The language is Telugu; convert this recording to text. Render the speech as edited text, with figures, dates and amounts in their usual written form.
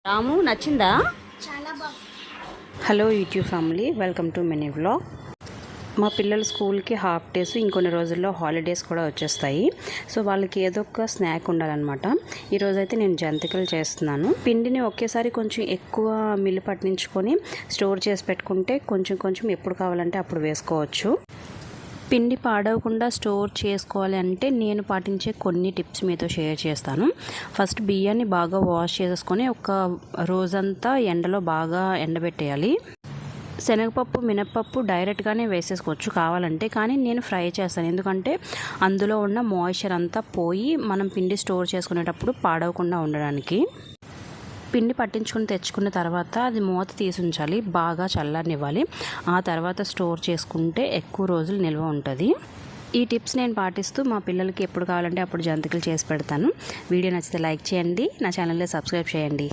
రాము నచ్చిందా? చాలా బాగుంది. Hello YouTube family, welcome to mini vlog. మా పిల్లల స్కూల్కి హాఫ్ డేస్, ఇంకొన్ని రోజుల్లో హాలిడేస్ కూడా వచ్చేస్తాయి. సో వాళ్ళకి ఏదో ఒక స్నాక్ ఉండాలన్నమాట. ఈరోజైతే నేను జంతికలు చేస్తున్నాను. పిండిని ఒకేసారి కొంచెం ఎక్కువ మిల్లు పట్టించుకొని స్టోర్ చేసి పెట్టుకుంటే కొంచెం కొంచెం ఎప్పుడు కావాలంటే అప్పుడు వేసుకోవచ్చు. పిండి పాడవకుండా స్టోర్ చేసుకోవాలి అంటే నేను పాటించే కొన్ని టిప్స్ మీతో షేర్ చేస్తాను. ఫస్ట్ బియ్యాన్ని బాగా వాష్ చేసుకొని ఒక రోజంతా ఎండలో బాగా ఎండబెట్టేయాలి. శనగపప్పు, మినప్పప్పు డైరెక్ట్గానే వేసేసుకోవచ్చు కావాలంటే, కానీ నేను ఫ్రై చేస్తాను. ఎందుకంటే అందులో ఉన్న మాయిశ్చర్ అంతా పోయి మనం పిండి స్టోర్ చేసుకునేటప్పుడు పాడవకుండా ఉండడానికి. పిండి పట్టించుకొని తెచ్చుకున్న తర్వాత అది మూత తీసి ఉంచాలి, బాగా చల్లనివ్వాలి. ఆ తర్వాత స్టోర్ చేసుకుంటే ఎక్కువ రోజులు నిల్వ ఉంటుంది. ఈ టిప్స్ నేను పాటిస్తూ మా పిల్లలకి ఎప్పుడు కావాలంటే అప్పుడు జంతికలు చేసి పెడతాను. వీడియో నచ్చితే లైక్ చేయండి, నా ఛానల్ని సబ్స్క్రైబ్ చేయండి.